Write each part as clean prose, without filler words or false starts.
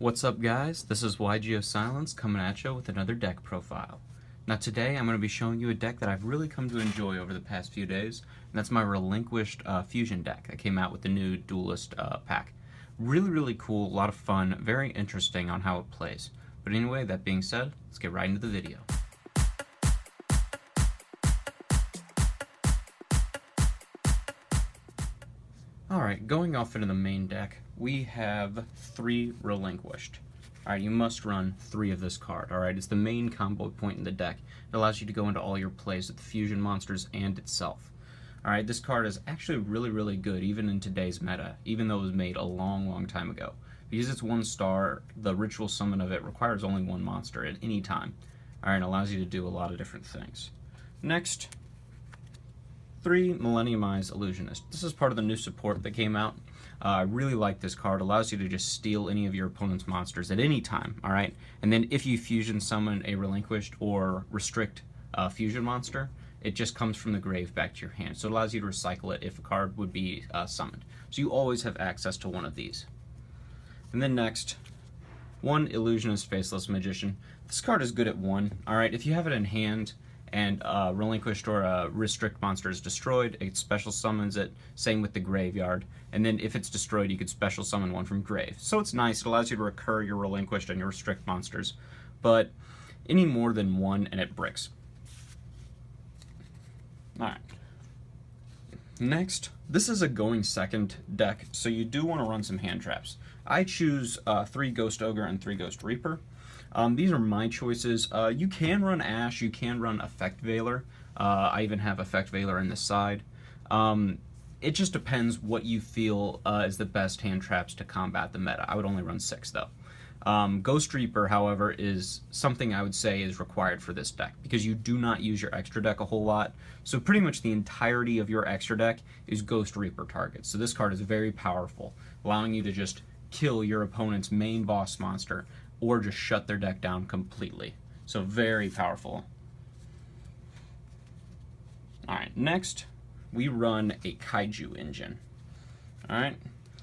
What's up, guys? This is YGO Silence coming at you with another deck profile. Now today I'm going to be showing you a deck that I've really come to enjoy over the past few days, and that's my Relinquished Fusion deck that came out with the new Duelist pack. Really cool, a lot of fun, very interesting on how it plays. But anyway, that being said, let's get right into the video. Alright, going off into the main deck, we have 3 Relinquished. Alright, you must run 3 of this card, alright? It's the main combo point in the deck. It allows you to go into all your plays with the fusion monsters and itself. Alright, this card is actually really good even in today's meta, even though it was made a long time ago. Because it's 1 star, the ritual summon of it requires only 1 monster at any time. Alright, it allows you to do a lot of different things. Next, 3 Millenniumized Illusionist. This is part of the new support that came out. I really like this card. It allows you to just steal any of your opponent's monsters at any time, alright? And then if you fusion summon a Relinquished or restrict fusion monster, it just comes from the grave back to your hand. So it allows you to recycle it if a card would be summoned. So you always have access to one of these. And then next, 1 Illusionist Faceless Magician. This card is good at 1, alright? If you have it in hand, and Relinquished or a Restrict monster is destroyed, it special summons it, same with the Graveyard, and then if it's destroyed you could special summon one from Grave. So it's nice, it allows you to recur your Relinquished and your Restrict monsters, but any more than 1 and it bricks. Alright. Next, this is a going second deck, so you do want to run some hand traps. I choose 3 Ghost Ogre and 3 Ghost Reaper. These are my choices. You can run Ash, you can run Effect Veiler. I even have Effect Veiler in the side. It just depends what you feel is the best hand traps to combat the meta. I would only run 6 though. Ghost Reaper, however, is something I would say is required for this deck because you do not use your extra deck a whole lot. So pretty much the entirety of your extra deck is Ghost Reaper targets. So this card is very powerful, allowing you to just kill your opponent's main boss monster or just shut their deck down completely. So very powerful. Alright, next we run a Kaiju engine. Alright,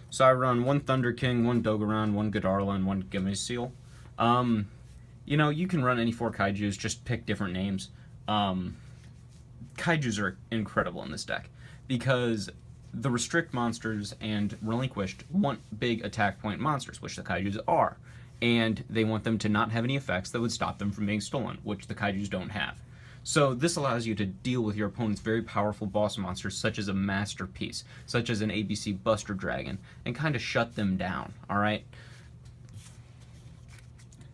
so I run 1 Thunder King, 1 Dogoran, 1 Godarla, and 1 Gimme-Seal. You know, you can run any 4 Kaijus, just pick different names. Kaijus are incredible in this deck because the Restrict monsters and Relinquished want big attack point monsters, which the Kaijus are. And they want them to not have any effects that would stop them from being stolen, which the Kaijus don't have. So this allows you to deal with your opponent's very powerful boss monsters, such as a Masterpiece, such as an ABC Buster Dragon, and kind of shut them down, alright?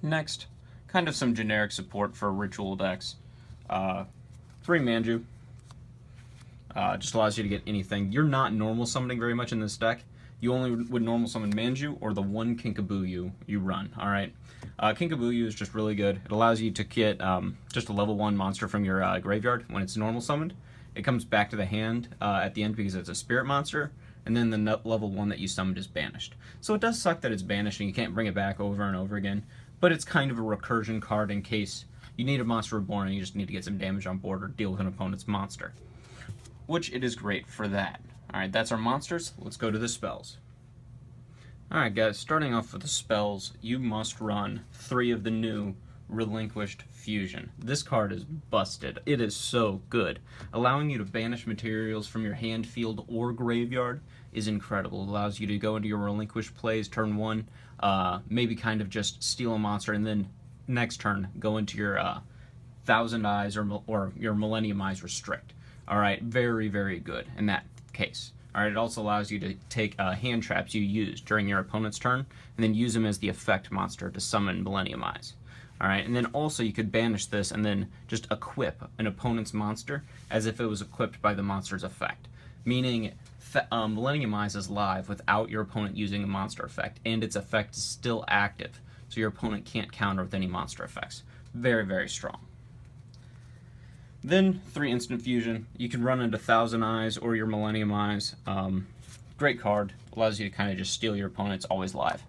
Next, kind of some generic support for ritual decks. 3 Manju. Just allows you to get anything. You're not normal summoning very much in this deck. You only would normal summon Manju or the 1 Kinkabuyu you run, alright? Kinkabuyu is just really good. It allows you to get just a level 1 monster from your graveyard when it's normal summoned. It comes back to the hand at the end because it's a spirit monster, and then the level 1 that you summoned is banished. So it does suck that it's banished and you can't bring it back over and over again, but it's kind of a recursion card in case you need a monster reborn and you just need to get some damage on board or deal with an opponent's monster, which it is great for that. Alright, that's our monsters. Let's go to the spells. Alright guys, starting off with the spells, you must run 3 of the new Relinquished Fusion. This card is busted. It is so good. Allowing you to banish materials from your hand, field, or graveyard is incredible. It allows you to go into your Relinquished plays turn 1, maybe kind of just steal a monster, and then next turn go into your Thousand Eyes or your Millenniumized Restrict. Alright, very good in that case. Alright, it also allows you to take hand traps you use during your opponent's turn and then use them as the effect monster to summon Millenniumize. Alright, and then also you could banish this and then just equip an opponent's monster as if it was equipped by the monster's effect. Meaning, Millenniumize is live without your opponent using a monster effect, and its effect is still active, so your opponent can't counter with any monster effects. Very strong. Then 3 Instant Fusion. You can run into Thousand Eyes or your Millenniumize. Great card. Allows you to kind of just steal your opponent's always live.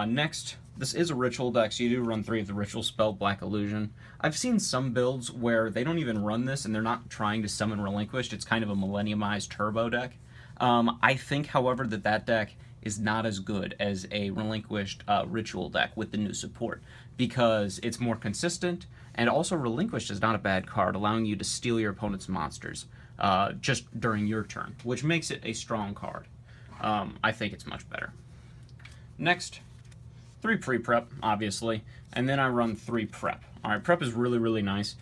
Next, this is a ritual deck, so you do run 3 of the ritual spell, Black Illusion. I've seen some builds where they don't even run this and they're not trying to summon Relinquished. It's kind of a Millenniumized turbo deck. I think, however, that deck is not as good as a Relinquished Ritual deck with the new support, because it's more consistent, and also Relinquished is not a bad card, allowing you to steal your opponent's monsters just during your turn, which makes it a strong card. I think it's much better. Next, 3 pre-prep, obviously, and then I run 3 prep. Alright, prep is really, really nice.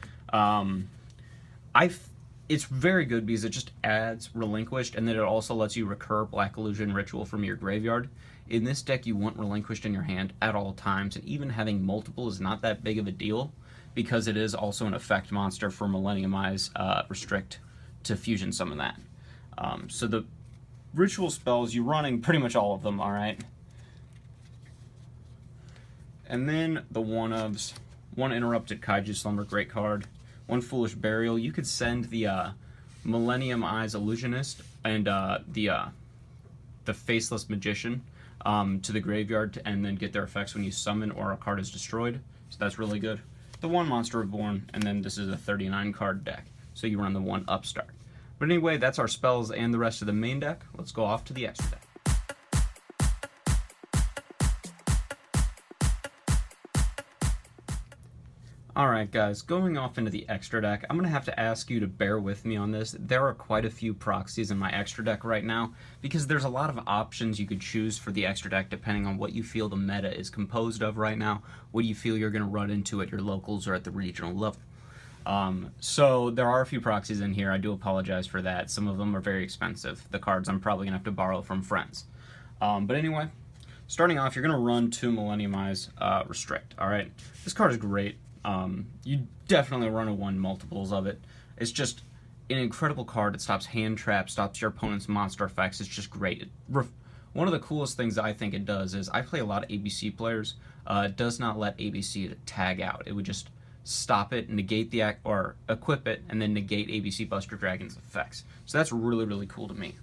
It's very good because it just adds Relinquished, and then it also lets you recur Black Illusion Ritual from your graveyard. In this deck, you want Relinquished in your hand at all times, and even having multiple is not that big of a deal, because it is also an effect monster for Millenniumize Restrict to fusion some of that. So the ritual spells, you're running pretty much all of them, alright? And then the one-ofs, 1 Interrupted Kaiju Slumber, great card. 1 Foolish Burial. You could send the Millenniumize Illusionist and the Faceless Magician to the graveyard and then get their effects when you summon or a card is destroyed. So that's really good. The 1 Monster Reborn, and then this is a 39 card deck. So you run the 1 Upstart. But anyway, that's our spells and the rest of the main deck. Let's go off to the extra deck. Alright guys, going off into the extra deck, I'm going to have to ask you to bear with me on this. There are quite a few proxies in my extra deck right now, because there's a lot of options you could choose for the extra deck depending on what you feel the meta is composed of right now, what you feel you're going to run into at your locals or at the regional level. So there are a few proxies in here. I do apologize for that. Some of them are very expensive. The cards I'm probably going to have to borrow from friends. But anyway, starting off, you're going to run 2 Millenniumize Restrict. Alright, this card is great. You definitely run a 1 multiples of it. It's just an incredible card. It stops hand traps, stops your opponent's monster effects. It's just great. One of the coolest things I think it does is, I play a lot of ABC players. It does not let ABC tag out. It would just stop it, negate the act, or equip it, and then negate ABC Buster Dragon's effects. So that's really, really cool to me.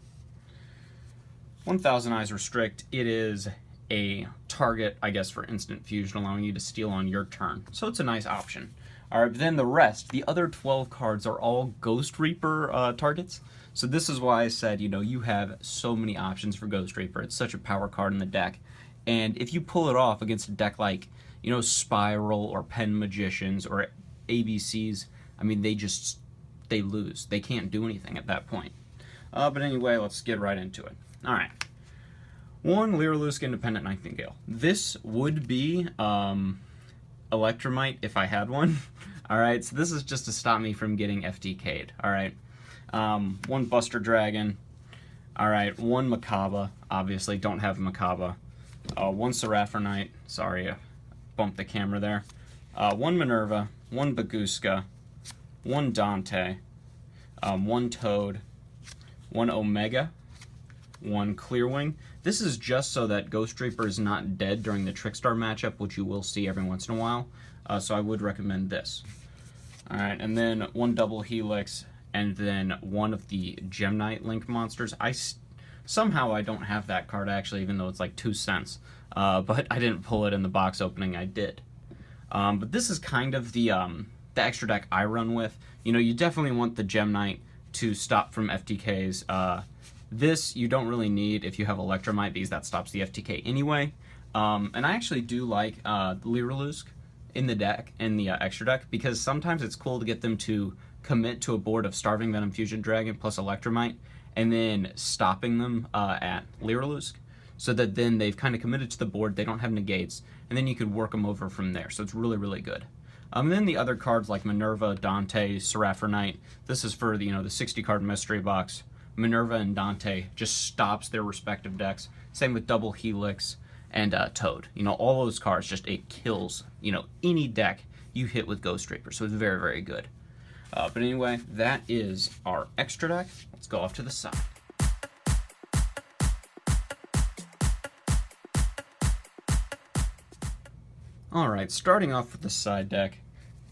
1000 Eyes Restrict. It is a target, I guess, for instant fusion, allowing you to steal on your turn. So it's a nice option. Alright, but then the rest, the other 12 cards are all Ghost Reaper targets. So this is why I said, you know, you have so many options for Ghost Reaper. It's such a power card in the deck. And if you pull it off against a deck like, you know, Spiral or Pen Magicians or ABCs, I mean, they lose. They can't do anything at that point. But anyway, let's get right into it. Alright. 1 Lyrilusk Independent Nightingale. This would be Electromite if I had one. Alright, so this is just to stop me from getting FTK'd. Alright. 1 Buster Dragon. Alright, 1 Makaba. Obviously, don't have Makaba. 1 Seraphonite. Sorry, I bumped the camera there. 1 Minerva. 1 Baguska. 1 Dante. 1 Toad. 1 Omega. 1 Clearwing. This is just so that Ghost Reaper is not dead during the Trickstar matchup, which you will see every once in a while. So I would recommend this. Alright, and then 1 Double Helix, and then 1 of the Gem Knight Link monsters. Somehow I don't have that card, actually, even though it's like 2 cents. But I didn't pull it in the box opening, I did. But this is kind of the extra deck I run with. You know, you definitely want the Gem Knight to stop from FTKs. This you don't really need if you have Electromite, because that stops the FTK anyway. And I actually do like Lyrilusk in the deck, in the extra deck, because sometimes it's cool to get them to commit to a board of Starving Venom Fusion Dragon plus Electromite, and then stopping them at Lyrilusk, so that then they've kind of committed to the board, they don't have negates, and then you could work them over from there. So it's really, really good. And then the other cards like Minerva, Dante, Seraphonite, this is for the, you know, the 60 card mystery box. Minerva and Dante just stops their respective decks. Same with Double Helix and Toad. You know, all those cards, just it kills, you know, any deck you hit with Ghost Reaper. So it's very, very good. But anyway, that is our extra deck. Let's go off to the side. Alright, starting off with the side deck,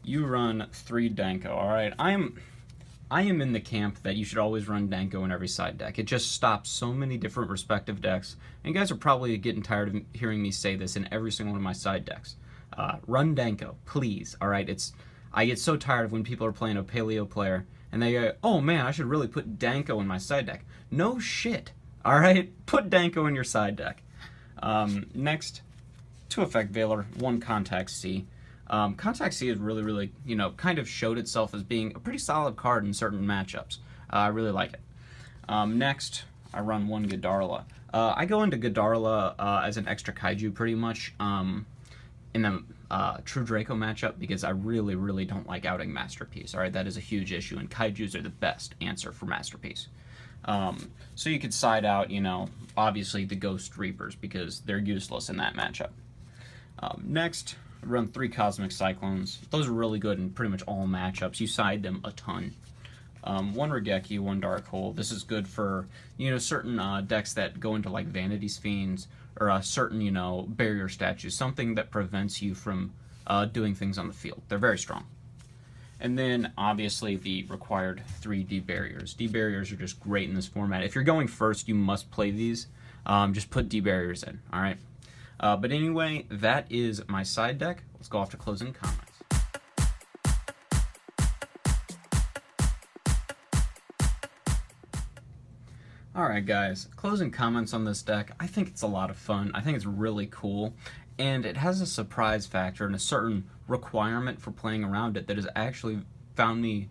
you run 3 Danko. Alright, I am in the camp that you should always run Danko in every side deck. It just stops so many different respective decks. And you guys are probably getting tired of hearing me say this in every single one of my side decks. Run Danko, please. Alright, I get so tired of when people are playing a Paleo player and they go, oh man, I should really put Danko in my side deck. No shit. Alright, put Danko in your side deck. Next, 2 Effect Veiler, 1 Contact C. Contact C has really, kind of showed itself as being a pretty solid card in certain matchups. I really like it. Next, I run 1 Godarla. I go into Godarla as an extra Kaiju pretty much in the True Draco matchup because I really don't like outing Masterpiece. Alright, that is a huge issue, and Kaijus are the best answer for Masterpiece. So you could side out, obviously the Ghost Reapers because they're useless in that matchup. Next, I run 3 Cosmic Cyclones. Those are really good in pretty much all matchups. You side them a ton. 1 Regeki, 1 Dark Hole. This is good for, certain decks that go into like Vanity's Fiends or certain, barrier statues. Something that prevents you from doing things on the field. They're very strong. And then, obviously, the required 3 D-Barriers. D-Barriers are just great in this format. If you're going first, you must play these. Just put D-Barriers in, alright? But anyway, that is my side deck. Let's go off to closing comments. Alright guys, closing comments on this deck. I think it's a lot of fun. I think it's really cool. And it has a surprise factor and a certain requirement for playing around it that has actually found me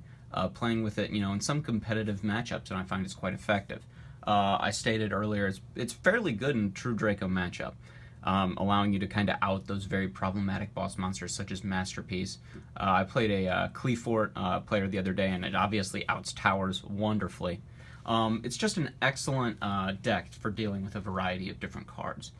playing with it, in some competitive matchups, and I find it's quite effective. I stated earlier, it's fairly good in True Draco matchup, allowing you to kind of out those very problematic boss monsters such as Masterpiece. I played a Cleafort player the other day, and it obviously outs towers wonderfully. It's just an excellent deck for dealing with a variety of different cards.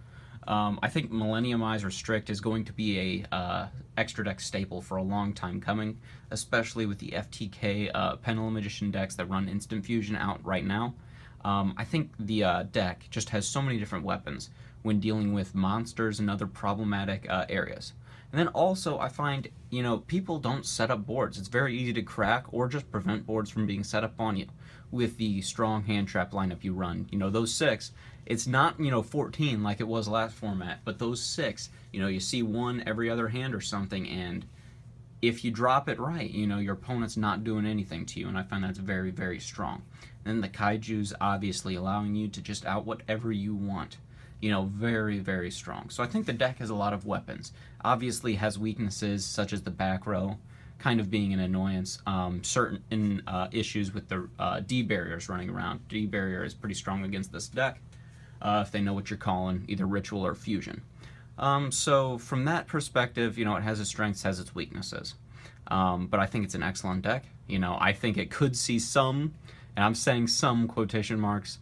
I think Millenniumize Restrict is going to be a extra deck staple for a long time coming, especially with the FTK Pendulum Magician decks that run Instant Fusion out right now. I think the deck just has so many different weapons when dealing with monsters and other problematic areas. And then also, I find, people don't set up boards. It's very easy to crack or just prevent boards from being set up on you with the strong hand trap lineup you run. Those 6, it's not, 14 like it was last format, but those 6, you see one every other hand or something, and if you drop it right, your opponent's not doing anything to you, and I find that's very strong. And then the Kaijus obviously allowing you to just out whatever you want. Very strong. So I think the deck has a lot of weapons. Obviously has weaknesses such as the back row kind of being an annoyance. Certain issues with the D-Barriers running around. D-Barrier is pretty strong against this deck if they know what you're calling, either Ritual or Fusion. So from that perspective, it has its strengths, has its weaknesses. But I think it's an excellent deck. I think it could see some, and I'm saying some quotation marks,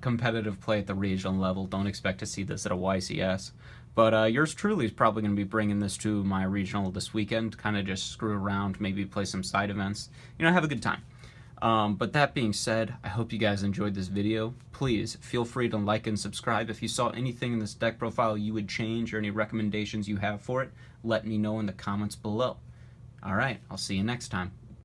competitive play at the regional level. Don't expect to see this at a YCS. But yours truly is probably going to be bringing this to my regional this weekend, kind of just screw around, maybe play some side events, have a good time. But that being said, I hope you guys enjoyed this video. Please feel free to like and subscribe. If you saw anything in this deck profile you would change or any recommendations you have for it, let me know in the comments below. Alright, I'll see you next time.